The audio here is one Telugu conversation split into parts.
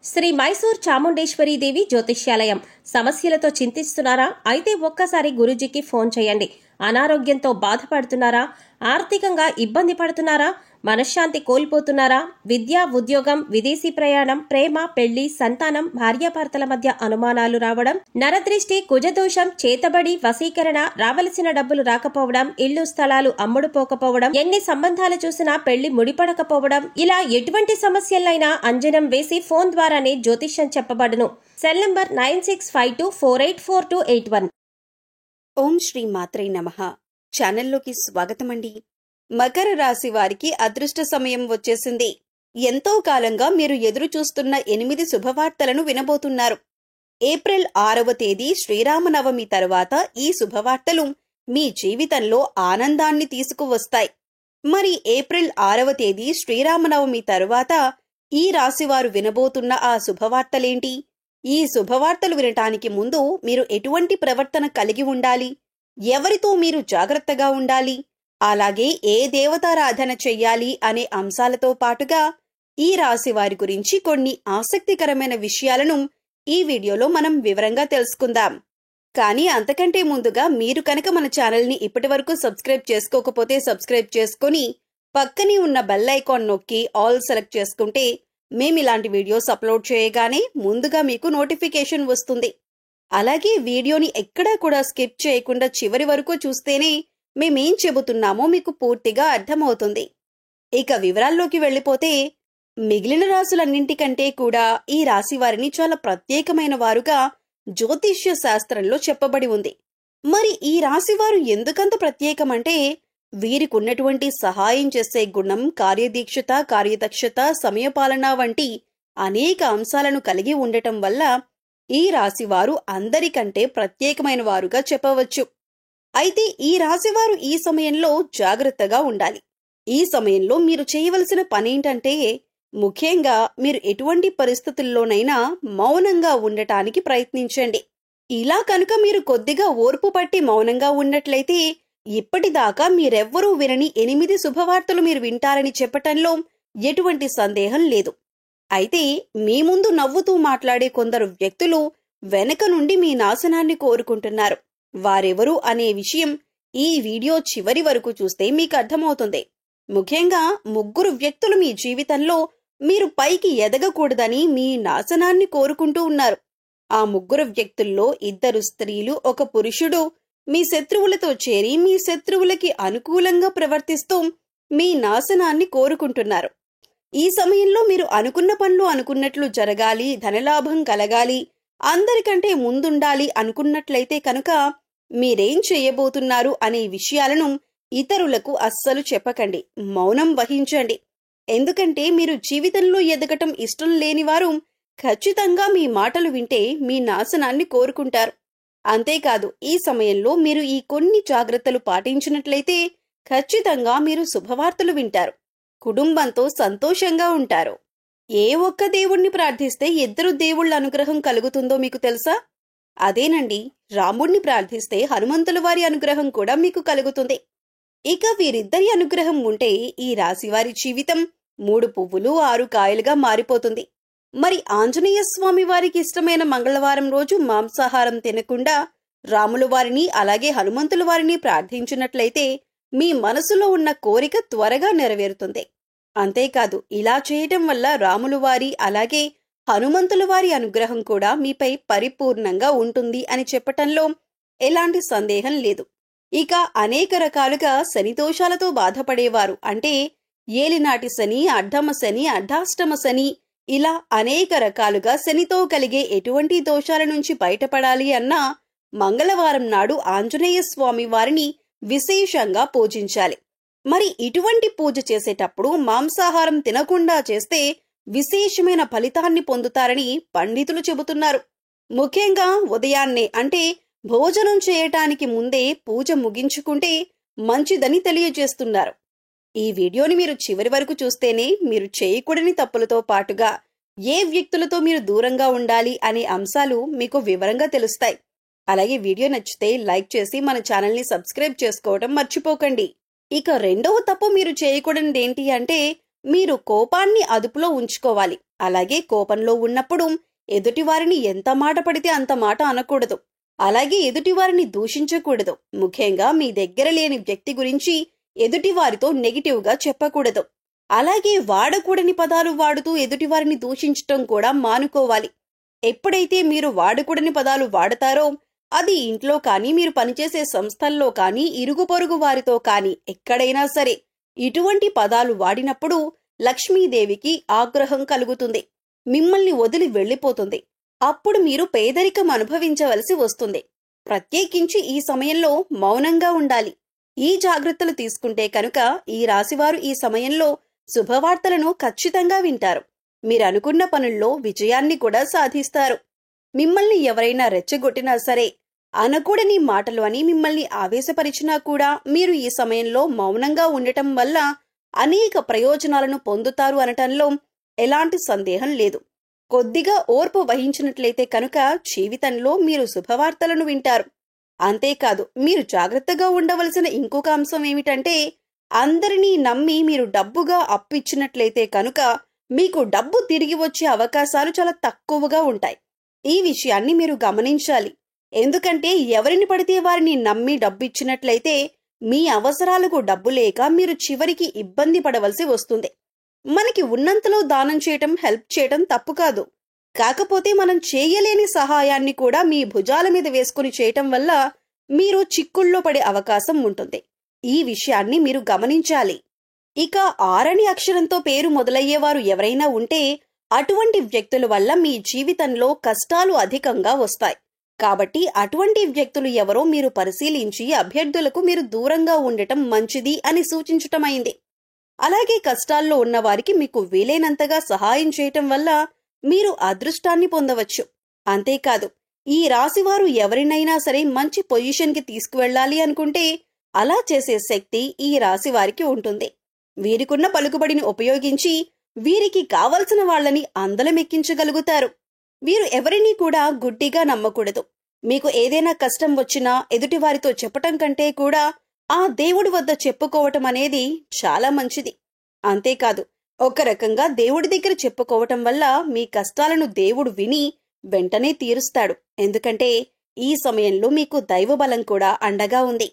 శ్రీ మైసూర్ చాముండేశ్వరి దేవి జ్యోతిష్యాలయం. సమస్యలతో చింతిస్తున్నారా? అయితే ఒక్కసారి గురూజీకి ఫోన్ చేయండి. అనారోగ్యంతో బాధపడుతున్నారా? ఆర్థికంగా ఇబ్బంది పడుతున్నారా? మనశ్శాంతి కోల్పోతున్నారా? విద్య, ఉద్యోగం, విదేశీ ప్రయాణం, ప్రేమ, పెళ్లి, సంతానం, భార్యాభర్తల మధ్య అనుమానాలు రావడం, నరదృష్టి, కుజదోషం, చేతబడి, వశీకరణ, రావలసిన డబ్బులు రాకపోవడం, ఇళ్లు స్థలాలు అమ్ముడుపోకపోవడం, ఎన్ని సంబంధాలు చూసినా పెళ్లి ముడిపడకపోవడం, ఇలా ఎటువంటి సమస్యలైనా అంజనం వేసి ఫోన్ ద్వారానే జ్యోతిష్యం చెప్పబడును. Cell number 9652484281. ఓం శ్రీ మాత్రే నమః. ఛానల్లోకి స్వాగతమండి. మకర రాశి వారికి అదృష్ట సమయం వచ్చేసింది. ఎంతో కాలంగా మీరు ఎదురు చూస్తున్న 8 శుభవార్తలను వినబోతున్నారు. ఏప్రిల్ 6వ తేదీ శ్రీరామనవమి తర్వాత ఈ శుభవార్తలు మీ జీవితంలో ఆనందాన్ని తీసుకువస్తాయి. మరి ఏప్రిల్ 6వ తేదీ శ్రీరామనవమి తరువాత ఈ రాశివారు వినబోతున్న ఆ శుభవార్తలేంటి? ఈ శుభవార్తలు వినటానికి ముందు మీరు ఎటువంటి ప్రవర్తన కలిగి ఉండాలి? ఎవరితో మీరు జాగ్రత్తగా ఉండాలి? అలాగే ఏ దేవతారాధన చెయ్యాలి అనే అంశాలతో పాటుగా ఈ రాశి వారి గురించి కొన్ని ఆసక్తికరమైన విషయాలను ఈ వీడియోలో మనం వివరంగా తెలుసుకుందాం. కానీ అంతకంటే ముందుగా మీరు కనుక మన ఛానల్ని ఇప్పటివరకు సబ్స్క్రైబ్ చేసుకోకపోతే సబ్స్క్రైబ్ చేసుకుని పక్కనే ఉన్న బెల్ ఐకాన్ నొక్కి ఆల్ సెలెక్ట్ చేసుకుంటే మేమిలాంటి వీడియోస్ అప్లోడ్ చేయగానే ముందుగా మీకు నోటిఫికేషన్ వస్తుంది. అలాగే వీడియోని ఎక్కడా కూడా స్కిప్ చేయకుండా చివరి వరకు చూస్తేనే మేమేం చెబుతున్నామో మీకు పూర్తిగా అర్థమవుతుంది. ఇక వివరాల్లోకి వెళ్ళిపోతే మిగిలిన రాశులన్నింటికంటే కూడా ఈ రాశి వారిని చాలా ప్రత్యేకమైన వారుగా జ్యోతిష్య శాస్త్రంలో చెప్పబడి ఉంది. మరి ఈ రాశివారు ఎందుకంత ప్రత్యేకమంటే వీరికున్నటువంటి సహాయం చేసే గుణం, కార్యదీక్షత, కార్యదక్షత, సమయపాలన వంటి అనేక అంశాలను కలిగి ఉండటం వల్ల ఈ రాశివారు అందరికంటే ప్రత్యేకమైన వారుగా చెప్పవచ్చు. అయితే ఈ రాశివారు ఈ సమయంలో జాగ్రత్తగా ఉండాలి. ఈ సమయంలో మీరు చేయవలసిన పనేంటంటే ముఖ్యంగా మీరు ఎటువంటి పరిస్థితుల్లోనైనా మౌనంగా ఉండటానికి ప్రయత్నించండి. ఇలా కనుక మీరు కొద్దిగా ఓర్పు పట్టి మౌనంగా ఉన్నట్లయితే ఇప్పటిదాకా మీరెవ్వరూ వినని 8 శుభవార్తలు మీరు వింటారని చెప్పటంలో ఎటువంటి సందేహం లేదు. అయితే మీ ముందు నవ్వుతూ మాట్లాడే కొందరు వ్యక్తులు వెనక నుండి మీ నాశనాన్ని కోరుకుంటున్నారు. వారెవరు అనే విషయం ఈ వీడియో చివరి వరకు చూస్తే మీకు అర్థమవుతుంది. ముఖ్యంగా 3 వ్యక్తులు మీ జీవితంలో మీరు పైకి ఎదగకూడదని మీ నాశనాన్ని కోరుకుంటూ ఉన్నారు. ఆ 3 వ్యక్తుల్లో 2 స్త్రీలు, 1 పురుషుడు మీ శత్రువులతో చేరి మీ శత్రువులకి అనుకూలంగా ప్రవర్తిస్తూ మీ నాశనాన్ని కోరుకుంటున్నారు. ఈ సమయంలో మీరు అనుకున్న పనులు అనుకున్నట్లు జరగాలి, ధనలాభం కలగాలి, అందరికంటే ముందుండాలి అనుకున్నట్లయితే కనుక మీరేం చేయబోతున్నారు అనే విషయాలను ఇతరులకు అస్సలు చెప్పకండి. మౌనం వహించండి. ఎందుకంటే మీరు జీవితంలో ఎదగటం ఇష్టం లేనివారు ఖచ్చితంగా మీ మాటలు వింటే మీ నాశనాన్ని కోరుకుంటారు. అంతేకాదు ఈ సమయంలో మీరు ఈ కొన్ని జాగ్రత్తలు పాటించినట్లయితే ఖచ్చితంగా మీరు శుభవార్తలు వింటారు. కుటుంబంతో సంతోషంగా ఉంటారు. ఏ ఒక్క దేవుణ్ణి ప్రార్థిస్తే 2 దేవుళ్ల అనుగ్రహం కలుగుతుందో మీకు తెలుసా? అదేనండి, రాముణ్ణి ప్రార్థిస్తే హనుమంతుల వారి అనుగ్రహం కూడా మీకు కలుగుతుంది. ఇక వీరిద్దరి అనుగ్రహం ఉంటే ఈ రాశివారి జీవితం 3 పువ్వులు 6 కాయలుగా మారిపోతుంది. మరి ఆంజనేయ స్వామి వారికి ఇష్టమైన మంగళవారం రోజు మాంసాహారం తినకుండా రాముల వారిని అలాగే హనుమంతుల వారిని ప్రార్థించినట్లయితే మీ మనసులో ఉన్న కోరిక త్వరగా నెరవేరుతుంది. అంతేకాదు ఇలా చేయటం వల్ల రాముల వారి అలాగే హనుమంతుల వారి అనుగ్రహం కూడా మీపై పరిపూర్ణంగా ఉంటుంది అని చెప్పటంలో ఎలాంటి సందేహం లేదు. ఇక అనేక రకాలుగా శని దోషాలతో బాధపడేవారు, అంటే ఏలినాటి శని, అర్ధమ శని, అర్ధాష్టమ శని, ఇలా అనేక రకాలుగా శనితో కలిగే ఎటువంటి దోషాల నుంచి బయటపడాలి అన్నా మంగళవారం నాడు ఆంజనేయ స్వామి వారిని విశేషంగా పూజించాలి. మరి ఇటువంటి పూజ చేసేటప్పుడు మాంసాహారం తినకుండా చేస్తే విశేషమైన ఫలితాన్ని పొందుతారని పండితులు చెబుతున్నారు. ముఖ్యంగా ఉదయాన్నే, అంటే భోజనం చేయటానికి ముందే పూజ ముగించుకుంటే మంచిదని తెలియజేస్తున్నారు. ఈ వీడియోని మీరు చివరి వరకు చూస్తేనే మీరు చేయకూడని తప్పులతో పాటుగా ఏ వ్యక్తులతో మీరు దూరంగా ఉండాలి అనే అంశాలు మీకు వివరంగా తెలుస్తాయి. అలాగే వీడియో నచ్చితే లైక్ చేసి మన ఛానల్ని సబ్స్క్రైబ్ చేసుకోవడం మర్చిపోకండి. ఇక రెండవ తప్పు మీరు చేయకూడనిదేంటి అంటే మీరు కోపాన్ని అదుపులో ఉంచుకోవాలి. అలాగే కోపంలో ఉన్నప్పుడు ఎదుటివారిని ఎంత మాట పడితే అంత మాట అనకూడదు. అలాగే ఎదుటివారిని దూషించకూడదు. ముఖ్యంగా మీ దగ్గర లేని వ్యక్తి గురించి ఎదుటివారితో నెగిటివ్గా చెప్పకూడదు. అలాగే వాడకూడని పదాలు వాడుతూ ఎదుటివారిని దూషించటం కూడా మానుకోవాలి. ఎప్పుడైతే మీరు వాడకూడని పదాలు వాడతారో అది ఇంట్లో కానీ, మీరు పనిచేసే సంస్థల్లో కానీ, ఇరుగు పొరుగు వారితో కానీ ఎక్కడైనా సరే ఇటువంటి పదాలు వాడినప్పుడు లక్ష్మీదేవికి ఆగ్రహం కలుగుతుంది. మిమ్మల్ని వదిలి వెళ్లిపోతుంది. అప్పుడు మీరు పేదరికం అనుభవించవలసి వస్తుంది. ప్రత్యేకించి ఈ సమయంలో మౌనంగా ఉండాలి. ఈ జాగ్రత్తలు తీసుకుంటే కనుక ఈ రాశివారు ఈ సమయంలో శుభవార్తలను ఖచ్చితంగా వింటారు. మీరనుకున్న పనుల్లో విజయాన్ని కూడా సాధిస్తారు. మిమ్మల్ని ఎవరైనా రెచ్చగొట్టినా సరే, అనకూడని మాటలు అని మిమ్మల్ని ఆవేశపరిచినా కూడా మీరు ఈ సమయంలో మౌనంగా ఉండటం వల్ల అనేక ప్రయోజనాలను పొందుతారు అనటంలో ఎలాంటి సందేహం లేదు. కొద్దిగా ఓర్పు వహించినట్లయితే కనుక జీవితంలో మీరు శుభవార్తలను వింటారు. అంతేకాదు, మీరు జాగ్రత్తగా ఉండవలసిన ఇంకొక అంశం ఏమిటంటే, అందరినీ నమ్మి మీరు డబ్బుగా అప్పిచ్చినట్లయితే కనుక మీకు డబ్బు తిరిగి వచ్చే అవకాశాలు చాలా తక్కువగా ఉంటాయి. ఈ విషయాన్ని మీరు గమనించాలి. ఎందుకంటే ఎవరిని పడితే వారిని నమ్మి డబ్బిచ్చినట్లయితే మీ అవసరాలకు డబ్బు లేక మీరు చివరికి ఇబ్బంది పడవలసి వస్తుంది. మనకి ఉన్నంతలో దానం చేయటం, హెల్ప్ చేయటం తప్పు కాదు. కాకపోతే మనం చేయలేని సహాయాన్ని కూడా మీ భుజాల మీద వేసుకుని చేయటం వల్ల మీరు చిక్కుల్లో పడే అవకాశం ఉంటుంది. ఈ విషయాన్ని మీరు గమనించాలి. ఇక 6 అక్షరంతో పేరు మొదలయ్యేవారు ఎవరైనా ఉంటే అటువంటి వ్యక్తుల వల్ల మీ జీవితంలో కష్టాలు అధికంగా వస్తాయి. కాబట్టి అటువంటి వ్యక్తులు ఎవరో మీరు పరిశీలించి అభ్యర్థులకు మీరు దూరంగా ఉండటం మంచిది అని సూచించటమైంది. అలాగే కష్టాల్లో ఉన్నవారికి మీకు వీలైనంతగా సహాయం చేయటం వల్ల మీరు అదృష్టాన్ని పొందవచ్చు. అంతేకాదు, ఈ రాశివారు ఎవరినైనా సరే మంచి పొజిషన్కి తీసుకువెళ్లాలి అనుకుంటే అలా చేసే శక్తి ఈ రాశివారికి ఉంటుంది. వీరికున్న పలుకుబడిని ఉపయోగించి వీరికి కావలసిన వాళ్లని అందలమెక్కించగలుగుతారు. వీరు ఎవరినీ కూడా గుడ్డిగా నమ్మకూడదు. మీకు ఏదైనా కష్టం వచ్చినా ఎదుటివారితో చెప్పటం కంటే కూడా ఆ దేవుడి వద్ద చెప్పుకోవటం అనేది చాలా మంచిది. అంతేకాదు, ఒక రకంగా దేవుడి దగ్గర చెప్పుకోవటం వల్ల మీ కష్టాలను దేవుడు విని వెంటనే తీరుస్తాడు. ఎందుకంటే ఈ సమయంలో మీకు దైవబలం కూడా అండగా ఉంది.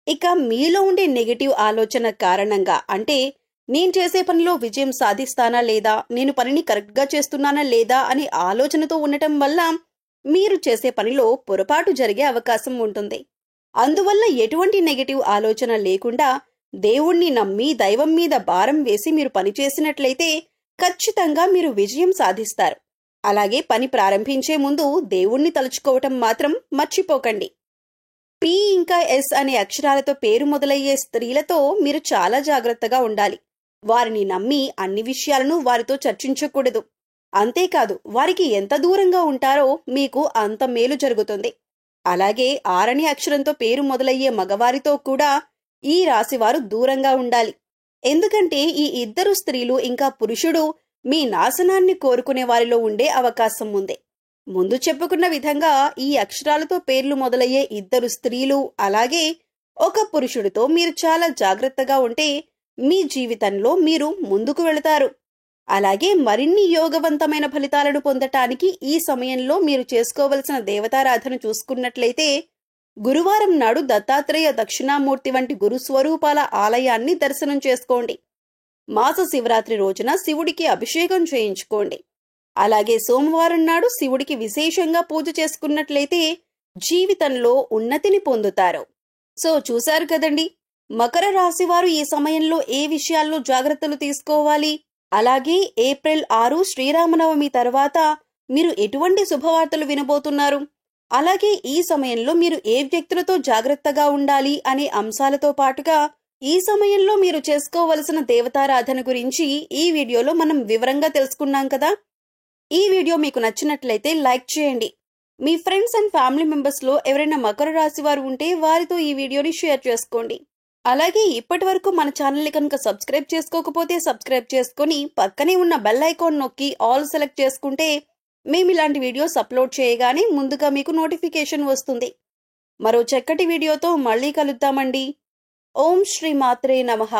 ఇక మీలో ఉండే నెగటివ్ ఆలోచన కారణంగా, అంటే నేను చేసే పనిలో విజయం సాధిస్తానా లేదా, నేను పనిని కరెక్ట్గా చేస్తున్నానా లేదా అనే ఆలోచనతో ఉండటం వల్ల మీరు చేసే పనిలో పొరపాటు జరిగే అవకాశం ఉంటుంది. అందువల్ల ఎటువంటి నెగటివ్ ఆలోచన లేకుండా దేవుణ్ణి నమ్మి దైవం మీద భారం వేసి మీరు పనిచేసినట్లయితే ఖచ్చితంగా మీరు విజయం సాధిస్తారు. అలాగే పని ప్రారంభించే ముందు దేవుణ్ణి తలుచుకోవటం మాత్రం మర్చిపోకండి. పి ఇంకా ఎస్ అనే అక్షరాలతో పేరు మొదలయ్యే స్త్రీలతో మీరు చాలా జాగ్రత్తగా ఉండాలి. వారిని నమ్మి అన్ని విషయాలను వారితో చర్చించకూడదు. అంతేకాదు, వారికి ఎంత దూరంగా ఉంటారో మీకు అంత మేలు జరుగుతుంది. అలాగే 6 అక్షరంతో పేరు మొదలయ్యే మగవారితో కూడా ఈ రాశివారు దూరంగా ఉండాలి. ఎందుకంటే ఈ ఇద్దరు స్త్రీలు ఇంకా పురుషుడు మీ నాశనాన్ని కోరుకునే వారిలో ఉండే అవకాశం ఉంది. ముందు చెప్పుకున్న విధంగా ఈ అక్షరాలతో పేర్లు మొదలయ్యే 2 స్త్రీలు అలాగే ఒక పురుషుడితో మీరు చాలా జాగ్రత్తగా ఉంటే మీ జీవితంలో మీరు ముందుకు వెళతారు. అలాగే మరిన్ని యోగవంతమైన ఫలితాలను పొందటానికి ఈ సమయంలో మీరు చేసుకోవలసిన దేవతారాధన చూసుకున్నట్లయితే గురువారం నాడు దత్తాత్రేయ దక్షిణామూర్తి వంటి గురు స్వరూపాల ఆలయాన్ని దర్శనం చేసుకోండి. మాస శివరాత్రి రోజున శివుడికి అభిషేకం చేయించుకోండి. అలాగే సోమవారం నాడు శివుడికి విశేషంగా పూజ చేసుకున్నట్లయితే జీవితంలో ఉన్నతిని పొందుతారు. సో చూశారు కదండి, మకర రాశి వారు ఈ సమయంలో ఏ విషయాల్లో జాగ్రత్తలు తీసుకోవాలి, అలాగే ఏప్రిల్ 6 శ్రీరామనవమి తర్వాత మీరు ఎటువంటి శుభవార్తలు వినబోతున్నారు, అలాగే ఈ సమయంలో మీరు ఏ వ్యక్తులతో జాగ్రత్తగా ఉండాలి అనే అంశాలతో పాటుగా ఈ సమయంలో మీరు చేసుకోవలసిన దేవతారాధన గురించి ఈ వీడియోలో మనం వివరంగా తెలుసుకున్నాం కదా. ఈ వీడియో మీకు నచ్చినట్లయితే లైక్ చేయండి. మీ ఫ్రెండ్స్ అండ్ ఫ్యామిలీ మెంబర్స్ లో ఎవరైనా మకర రాశి వారు ఉంటే వారితో ఈ వీడియోని షేర్ చేసుకోండి. అలాగే ఇప్పటి వరకు మన ఛానల్ని కనుక సబ్స్క్రైబ్ చేసుకోకపోతే సబ్స్క్రైబ్ చేసుకుని పక్కనే ఉన్న బెల్ ఐకాన్ నొక్కి ఆల్ సెలెక్ట్ చేసుకుంటే మేము ఇలాంటి వీడియోస్ అప్లోడ్ చేయగానే ముందుగా మీకు నోటిఫికేషన్ వస్తుంది. మరో చక్కటి వీడియోతో మళ్ళీ కలుద్దామండి. ఓం శ్రీ మాత్రే నమః.